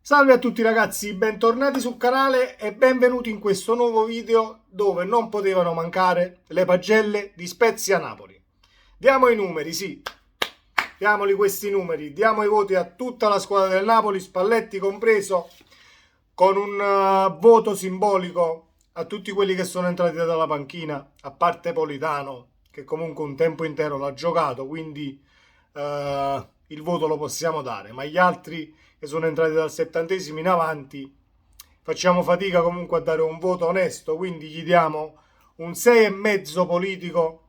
Salve a tutti ragazzi, bentornati sul canale e benvenuti in questo nuovo video dove non potevano mancare le pagelle di Spezia Napoli. Diamo i numeri, sì, diamoli questi numeri, diamo i voti a tutta la squadra del Napoli, Spalletti compreso, con un voto simbolico a tutti quelli che sono entrati dalla panchina, a parte Politano, che comunque un tempo intero l'ha giocato, quindi il voto lo possiamo dare, ma gli altri che sono entrati dal 70° in avanti facciamo fatica comunque a dare un voto onesto, quindi gli diamo un 6,5 politico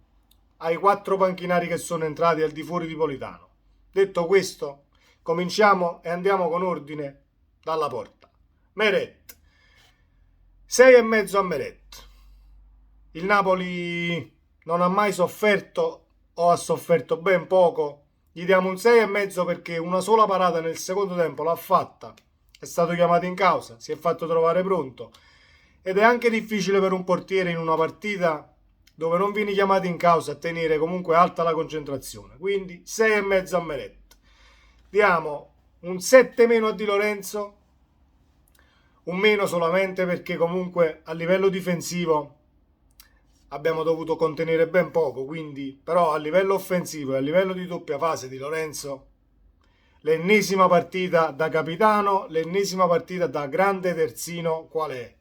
ai 4 panchinari che sono entrati al di fuori di Politano. Detto questo, cominciamo e andiamo con ordine dalla porta. Meret, 6,5 a Meret. Il Napoli non ha mai sofferto o ha sofferto ben poco. Gli diamo un 6,5 perché una sola parata nel secondo tempo l'ha fatta. È stato chiamato in causa, si è fatto trovare pronto. Ed è anche difficile per un portiere in una partita dove non vieni chiamato in causa a tenere comunque alta la concentrazione. Quindi 6,5 a Meret. Diamo un 7 meno a Di Lorenzo, un meno solamente perché comunque a livello difensivo abbiamo dovuto contenere ben poco, quindi però a livello offensivo e a livello di doppia fase di Lorenzo, l'ennesima partita da capitano, l'ennesima partita da grande terzino qual è?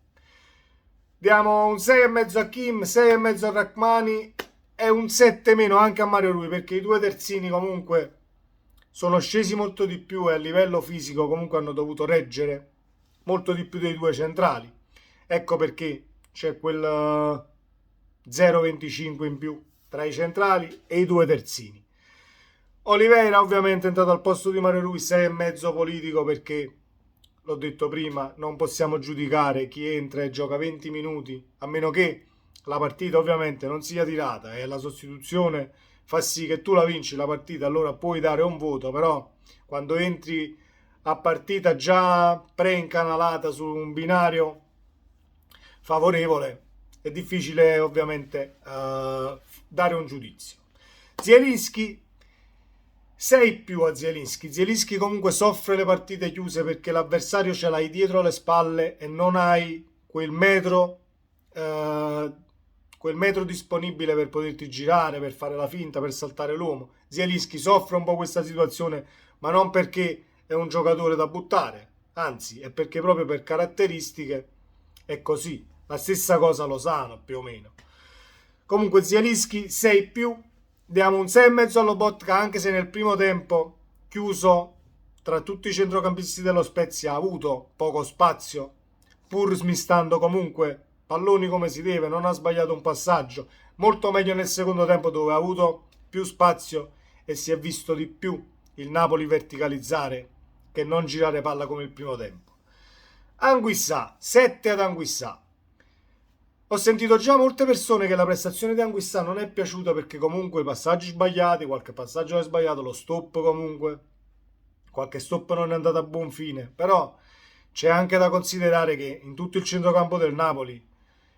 Diamo un 6,5 a Kim, 6,5 a Rachmani e un 7 meno anche a Mario Rui, perché i due terzini comunque sono scesi molto di più e a livello fisico comunque hanno dovuto reggere molto di più dei due centrali. Ecco perché c'è quel 0,25 in più tra i centrali e i due terzini. Oliveira ovviamente è entrato al posto di Mario Rui, 6,5 politico perché, l'ho detto prima, non possiamo giudicare chi entra e gioca 20 minuti, a meno che la partita ovviamente non sia tirata e la sostituzione fa sì che tu la vinci la partita, allora puoi dare un voto, però quando entri a partita già preincanalata su un binario favorevole è difficile ovviamente dare un giudizio. Zielinski 6 più a Zielinski. Zielinski comunque soffre le partite chiuse perché l'avversario ce l'hai dietro le spalle e non hai eh, quel metro disponibile per poterti girare, per fare la finta, per saltare l'uomo. Zielinski soffre un po' questa situazione, ma non perché è un giocatore da buttare, anzi è perché proprio per caratteristiche è così. La stessa cosa Lozano più o meno. Comunque Zielinski 6 più, diamo un 6,5 allo Botka, anche se nel primo tempo chiuso tra tutti i centrocampisti dello Spezia ha avuto poco spazio, pur smistando comunque palloni come si deve, non ha sbagliato un passaggio, molto meglio nel secondo tempo dove ha avuto più spazio e si è visto di più il Napoli verticalizzare che non girare palla come il primo tempo. Anguissà, 7 ad Anguissà. Ho sentito già molte persone che la prestazione di Anguissà non è piaciuta perché comunque i passaggi sbagliati, qualche passaggio è sbagliato, lo stop comunque, qualche stop non è andato a buon fine, però c'è anche da considerare che in tutto il centrocampo del Napoli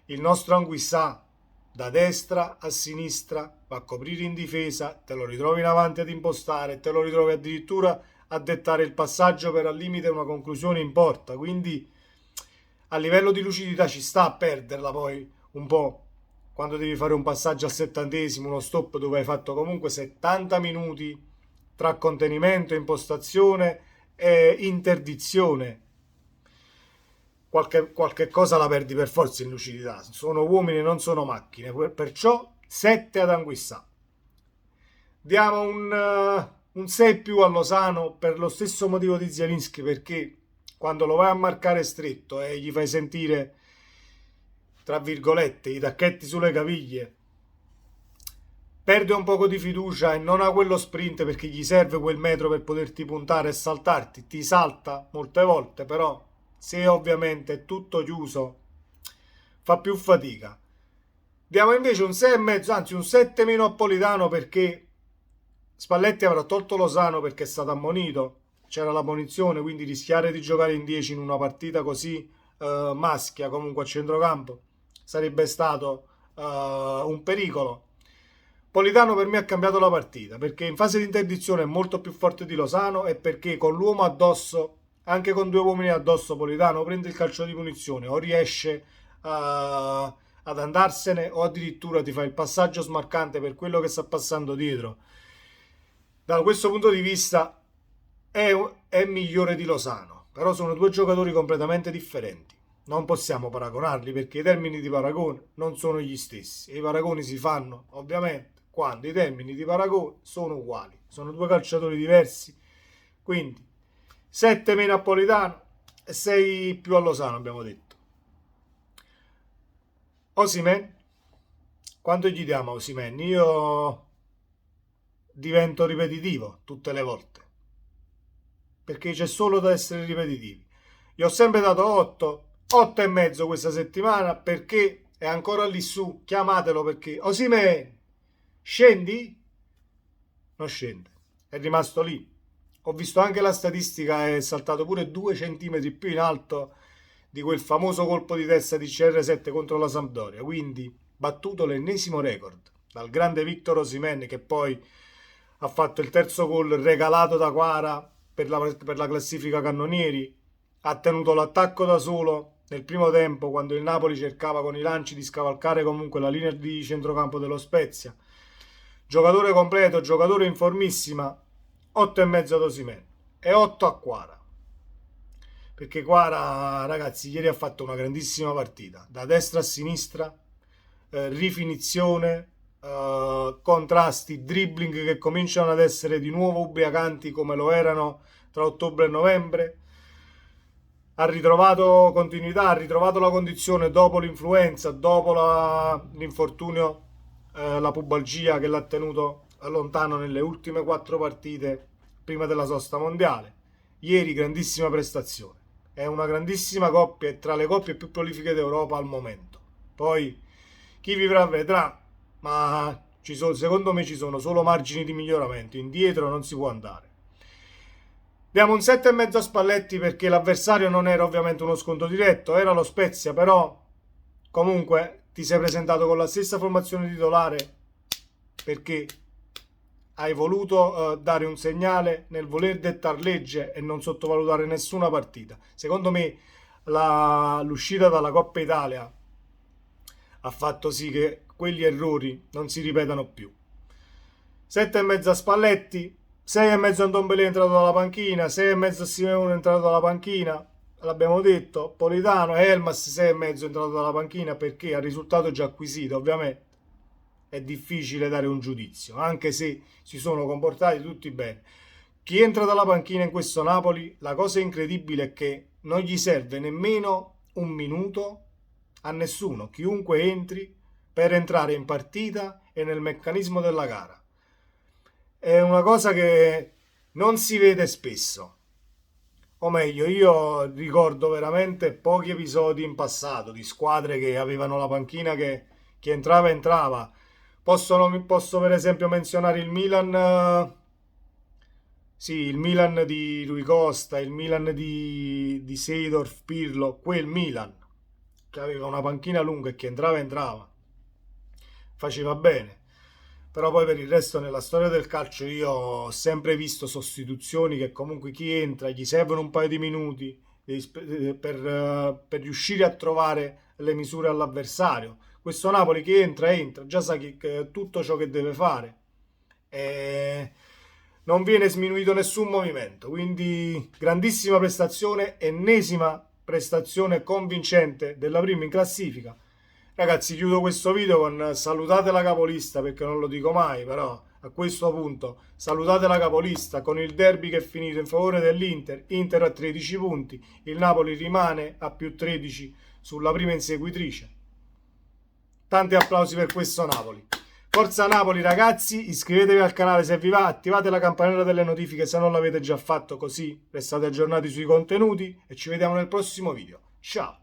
il nostro Anguissà da destra a sinistra va a coprire in difesa, te lo ritrovi in avanti ad impostare, te lo ritrovi addirittura a dettare il passaggio per al limite una conclusione in porta, quindi a livello di lucidità ci sta a perderla poi un po' quando devi fare un passaggio al 70°, uno stop dove hai fatto comunque 70 minuti tra contenimento, impostazione e interdizione. Qualche cosa la perdi per forza in lucidità. Sono uomini, non sono macchine. Perciò 7 ad Anguissà. Diamo un 6 più a Lozano per lo stesso motivo di Zielinski, perché quando lo vai a marcare stretto e gli fai sentire, tra virgolette, i tacchetti sulle caviglie, perde un poco di fiducia e non ha quello sprint perché gli serve quel metro per poterti puntare e saltarti. Ti salta molte volte, però se ovviamente è tutto chiuso fa più fatica. Diamo invece un 6,5, anzi un 7 meno a Politano perché Spalletti avrà tolto Lozano perché è stato ammonito, c'era la punizione, quindi rischiare di giocare in 10 in una partita così maschia comunque a centrocampo sarebbe stato un pericolo. Politano per me ha cambiato la partita perché in fase di interdizione è molto più forte di Lozano e perché con l'uomo addosso anche con 2 uomini addosso Politano prende il calcio di punizione o riesce ad andarsene o addirittura ti fa il passaggio smarcante per quello che sta passando dietro. Da questo punto di vista è migliore di Lozano, però sono 2 giocatori completamente differenti. Non possiamo paragonarli perché i termini di paragone non sono gli stessi e i paragoni si fanno ovviamente quando i termini di paragone sono uguali. Sono 2 calciatori diversi, quindi 7 meno a Politano e 6 più a Lozano abbiamo detto. Osimhen, quanto gli diamo a Osimhen? Io divento ripetitivo tutte le volte perché c'è solo da essere ripetitivi. Gli ho sempre dato 8, 8 e mezzo questa settimana perché è ancora lì su, chiamatelo perché Osimhen scendi? Non scende, è rimasto lì. Ho visto anche la statistica, è saltato pure 2 centimetri più in alto di quel famoso colpo di testa di CR7 contro la Sampdoria, quindi battuto l'ennesimo record dal grande Victor Osimhen che poi ha fatto il terzo gol regalato da Quara per la classifica cannonieri, ha tenuto l'attacco da solo nel primo tempo quando il Napoli cercava con i lanci di scavalcare comunque la linea di centrocampo dello Spezia. Giocatore completo, giocatore in formissima, 8,5 ad Osimhen e 8 a Quara. Perché Quara, ragazzi, ieri ha fatto una grandissima partita, da destra a sinistra, rifinizione, contrasti, dribbling che cominciano ad essere di nuovo ubriacanti come lo erano tra ottobre e novembre. Ha ritrovato continuità, ha ritrovato la condizione dopo l'influenza, dopo l'infortunio, la pubalgia che l'ha tenuto lontano nelle ultime 4 partite prima della sosta mondiale. Ieri grandissima prestazione, è una grandissima coppia, è tra le coppie più prolifiche d'Europa al momento. Poi chi vivrà vedrà, ma secondo me ci sono solo margini di miglioramento, indietro non si può andare. Diamo un 7,5 a Spalletti perché l'avversario non era ovviamente uno scontro diretto, era lo Spezia, però comunque ti sei presentato con la stessa formazione titolare perché hai voluto dare un segnale nel voler dettar legge e non sottovalutare nessuna partita. Secondo me l'uscita dalla Coppa Italia ha fatto sì che quegli errori non si ripetano più. 7,5 a Spalletti, 6,5 a Ndombele è entrato dalla panchina, 6,5 a Simeone è entrato dalla panchina, l'abbiamo detto, Politano e Elmas 6,5 è entrato dalla panchina perché al risultato già acquisito ovviamente è difficile dare un giudizio, anche se si sono comportati tutti bene. Chi entra dalla panchina in questo Napoli, la cosa incredibile è che non gli serve nemmeno un minuto a nessuno, chiunque entri, per entrare in partita e nel meccanismo della gara. È una cosa che non si vede spesso. O meglio, io ricordo veramente pochi episodi in passato di squadre che avevano la panchina che chi entrava entrava. Posso per esempio menzionare il Milan, sì, il Milan di Rui Costa, il Milan di Seedorf, Pirlo, quel Milan che aveva una panchina lunga e chi entrava, faceva bene. Però poi per il resto nella storia del calcio io ho sempre visto sostituzioni che comunque chi entra gli servono un paio di minuti per riuscire a trovare le misure all'avversario. Questo Napoli che entra, già sa tutto ciò che deve fare. E non viene sminuito nessun movimento, quindi grandissima prestazione, ennesima prestazione convincente della prima in classifica. Ragazzi, chiudo questo video con salutate la capolista perché non lo dico mai, però a questo punto salutate la capolista con il derby che è finito in favore dell'Inter, Inter a 13 punti, il Napoli rimane a più 13 sulla prima inseguitrice. Tanti applausi per questo Napoli. Forza Napoli ragazzi, iscrivetevi al canale se vi va, attivate la campanella delle notifiche se non l'avete già fatto, così restate aggiornati sui contenuti e ci vediamo nel prossimo video. Ciao!